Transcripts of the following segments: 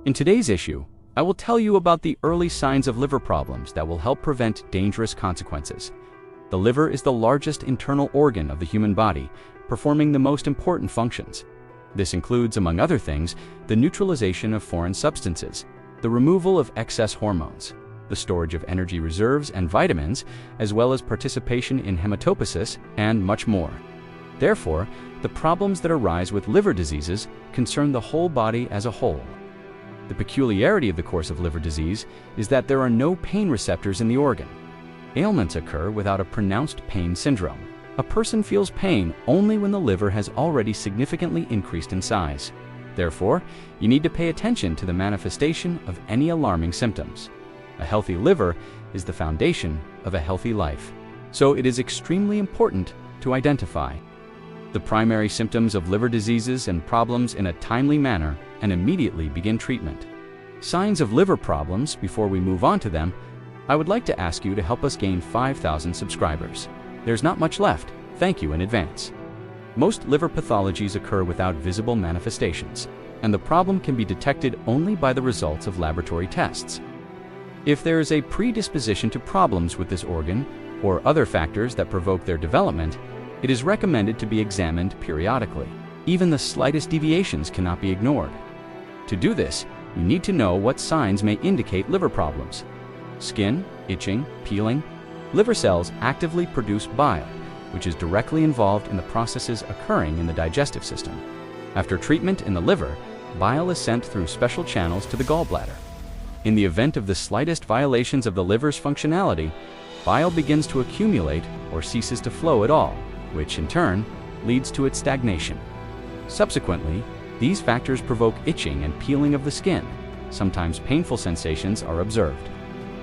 In today's issue, I will tell you about the early signs of liver problems that will help prevent dangerous consequences. The liver is the largest internal organ of the human body, performing the most important functions. This includes, among other things, the neutralization of foreign substances, the removal of excess hormones, the storage of energy reserves and vitamins, as well as participation in hematopoiesis, and much more. Therefore, the problems that arise with liver diseases concern the whole body as a whole. The peculiarity of the course of liver disease is that there are no pain receptors in the organ. Ailments occur without a pronounced pain syndrome. A person feels pain only when the liver has already significantly increased in size. Therefore, you need to pay attention to the manifestation of any alarming symptoms. A healthy liver is the foundation of a healthy life, so it is extremely important to identify the primary symptoms of liver diseases and problems in a timely manner and immediately begin treatment. Signs of liver problems. Before we move on to them, I would like to ask you to help us gain 5,000 subscribers. There's not much left. Thank you in advance. Most liver pathologies occur without visible manifestations, and the problem can be detected only by the results of laboratory tests. If there is a predisposition to problems with this organ or other factors that provoke their development, it is recommended to be examined periodically. Even the slightest deviations cannot be ignored. To do this, you need to know what signs may indicate liver problems. Skin, itching, peeling. Liver cells actively produce bile, which is directly involved in the processes occurring in the digestive system. After treatment in the liver, bile is sent through special channels to the gallbladder. In the event of the slightest violations of the liver's functionality, bile begins to accumulate or ceases to flow at all, which in turn leads to its stagnation. Subsequently, these factors provoke itching and peeling of the skin. Sometimes painful sensations are observed.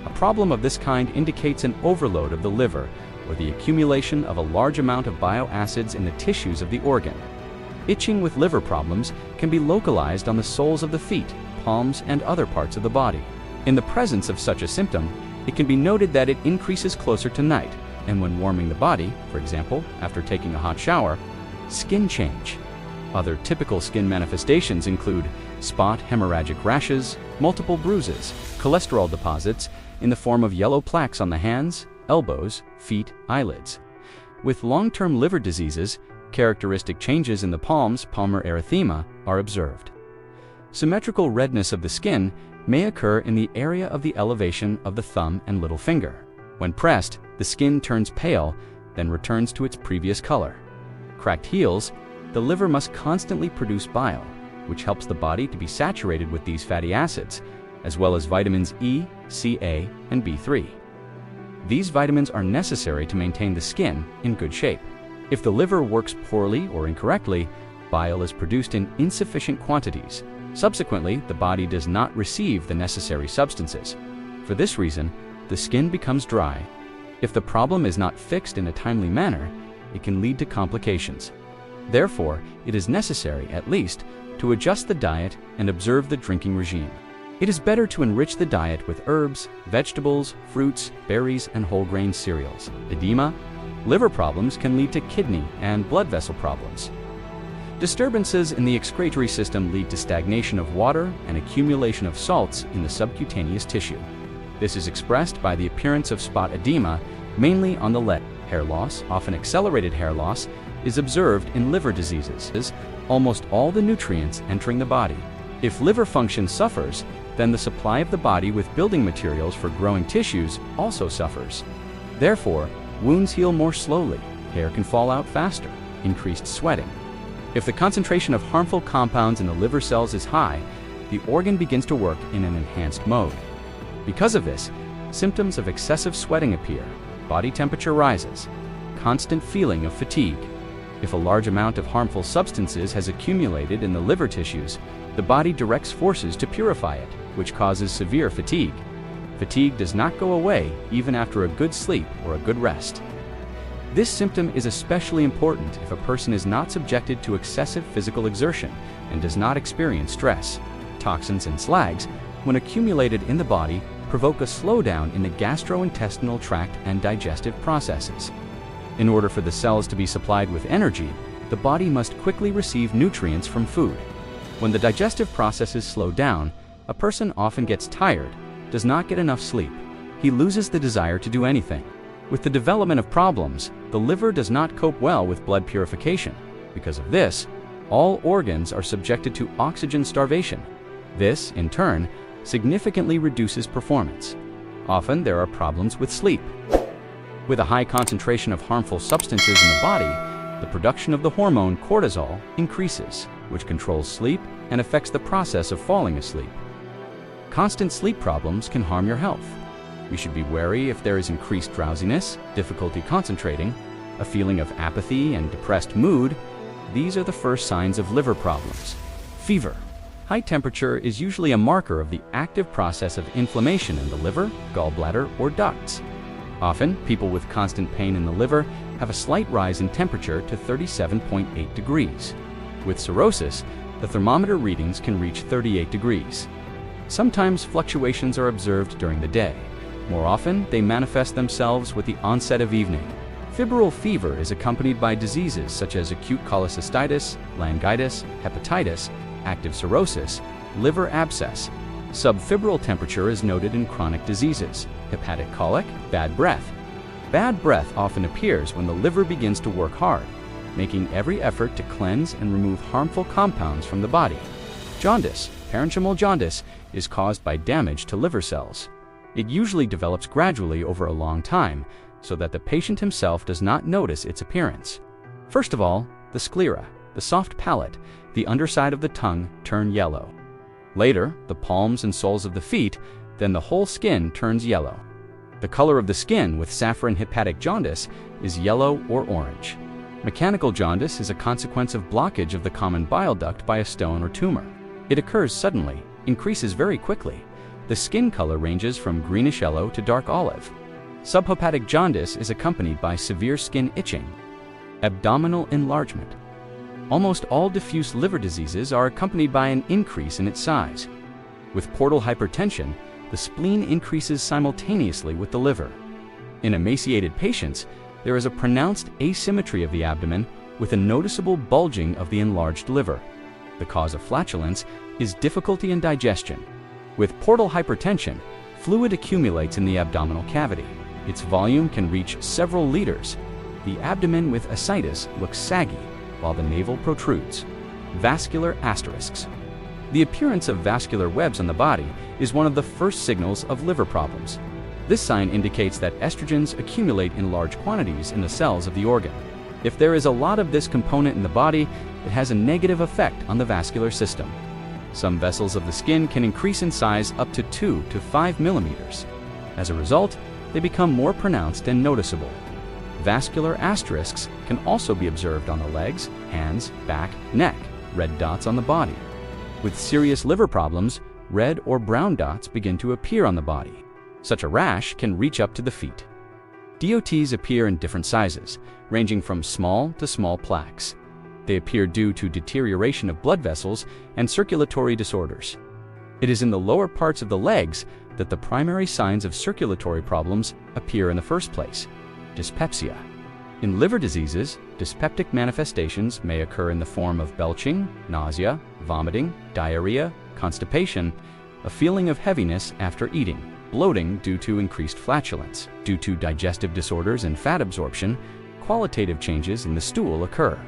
A problem of this kind indicates an overload of the liver or the accumulation of a large amount of bile acids in the tissues of the organ. Itching with liver problems can be localized on the soles of the feet, palms, and other parts of the body. In the presence of such a symptom, it can be noted that it increases closer to night, and when warming the body, for example, after taking a hot shower, skin change. Other typical skin manifestations include spot hemorrhagic rashes, multiple bruises, cholesterol deposits in the form of yellow plaques on the hands, elbows, feet, eyelids. With long-term liver diseases, characteristic changes in the palms, palmar erythema, are observed. Symmetrical redness of the skin may occur in the area of the elevation of the thumb and little finger. When pressed, the skin turns pale, then returns to its previous color. Cracked heels. The liver must constantly produce bile, which helps the body to be saturated with these fatty acids, as well as vitamins E, Ca, and B3. These vitamins are necessary to maintain the skin in good shape. If the liver works poorly or incorrectly, bile is produced in insufficient quantities. Subsequently, the body does not receive the necessary substances. For this reason, the skin becomes dry. If the problem is not fixed in a timely manner, it can lead to complications. Therefore, it is necessary, at least, to adjust the diet and observe the drinking regime. It is better to enrich the diet with herbs, vegetables, fruits, berries, and whole grain cereals. Edema. Liver problems can lead to kidney and blood vessel problems. Disturbances in the excretory system lead to stagnation of water and accumulation of salts in the subcutaneous tissue. This is expressed by the appearance of spot edema, mainly on the leg. Hair loss, often accelerated hair loss, is observed in liver diseases. Almost all the nutrients entering the body. If liver function suffers, then the supply of the body with building materials for growing tissues also suffers. Therefore, wounds heal more slowly, hair can fall out faster, increased sweating. If the concentration of harmful compounds in the liver cells is high, the organ begins to work in an enhanced mode. Because of this, symptoms of excessive sweating appear, body temperature rises, constant feeling of fatigue. If a large amount of harmful substances has accumulated in the liver tissues, the body directs forces to purify it, which causes severe fatigue. Fatigue does not go away even after a good sleep or a good rest. This symptom is especially important if a person is not subjected to excessive physical exertion and does not experience stress. Toxins and slags, when accumulated in the body, provoke a slowdown in the gastrointestinal tract and digestive processes. In order for the cells to be supplied with energy, the body must quickly receive nutrients from food. When the digestive processes slow down, A person often gets tired, does not get enough sleep. He loses the desire to do anything. With the development of problems, the liver does not cope well with blood purification. Because of this, all organs are subjected to oxygen starvation. This, in turn, significantly reduces performance. Often there are problems with sleep. With a high concentration of harmful substances in the body, the production of the hormone cortisol increases, which controls sleep and affects the process of falling asleep. Constant sleep problems can harm your health. You should be wary if there is increased drowsiness, difficulty concentrating, a feeling of apathy and depressed mood. These are the first signs of liver problems. Fever. High temperature is usually a marker of the active process of inflammation in the liver, gallbladder, or ducts. Often, people with constant pain in the liver have a slight rise in temperature to 37.8 degrees. With cirrhosis, the thermometer readings can reach 38 degrees. Sometimes fluctuations are observed during the day. More often, they manifest themselves with the onset of evening. Febrile fever is accompanied by diseases such as acute cholecystitis, laryngitis, hepatitis, active cirrhosis, liver abscess. Subfebrile temperature is noted in chronic diseases, hepatic colic, bad breath. Bad breath often appears when the liver begins to work hard, making every effort to cleanse and remove harmful compounds from the body. Jaundice, parenchymal jaundice, is caused by damage to liver cells. It usually develops gradually over a long time, so that the patient himself does not notice its appearance. First of all, the sclera, the soft palate, the underside of the tongue turn yellow. Later, the palms and soles of the feet, then the whole skin turns yellow. The color of the skin with saccharine hepatic jaundice is yellow or orange. Mechanical jaundice is a consequence of blockage of the common bile duct by a stone or tumor. It occurs suddenly, increases very quickly. The skin color ranges from greenish yellow to dark olive. Subhepatic jaundice is accompanied by severe skin itching. Abdominal enlargement. Almost all diffuse liver diseases are accompanied by an increase in its size. With portal hypertension, the spleen increases simultaneously with the liver. In emaciated patients, there is a pronounced asymmetry of the abdomen with a noticeable bulging of the enlarged liver. The cause of flatulence is difficulty in digestion. With portal hypertension, fluid accumulates in the abdominal cavity. Its volume can reach several liters. The abdomen with ascites looks saggy, while the navel protrudes. Vascular asterisks. The appearance of vascular webs on the body is one of the first signals of liver problems. This sign indicates that estrogens accumulate in large quantities in the cells of the organ. If there is a lot of this component in the body, it has a negative effect on the vascular system. Some vessels of the skin can increase in size up to 2 to 5 millimeters. As a result, they become more pronounced and noticeable. Vascular asterisks can also be observed on the legs, hands, back, neck, red dots on the body. With serious liver problems, red or brown dots begin to appear on the body. Such a rash can reach up to the feet. DOTs appear in different sizes, ranging from small to small plaques. They appear due to deterioration of blood vessels and circulatory disorders. It is in the lower parts of the legs that the primary signs of circulatory problems appear in the first place. Dyspepsia. In liver diseases, dyspeptic manifestations may occur in the form of belching, nausea, vomiting, diarrhea, constipation, a feeling of heaviness after eating, bloating due to increased flatulence. Due to digestive disorders and fat absorption, qualitative changes in the stool occur.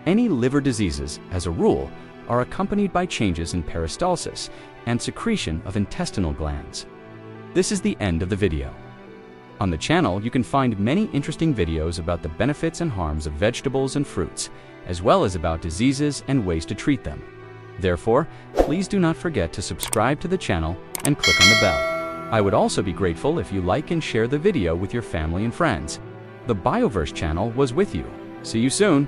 Any liver diseases, as a rule, are accompanied by changes in peristalsis and secretion of intestinal glands. This is the end of the video. On the channel, you can find many interesting videos about the benefits and harms of vegetables and fruits, as well as about diseases and ways to treat them. Therefore, please do not forget to subscribe to the channel and click on the bell. I would also be grateful if you like and share the video with your family and friends. The Bioverse channel was with you. See you soon!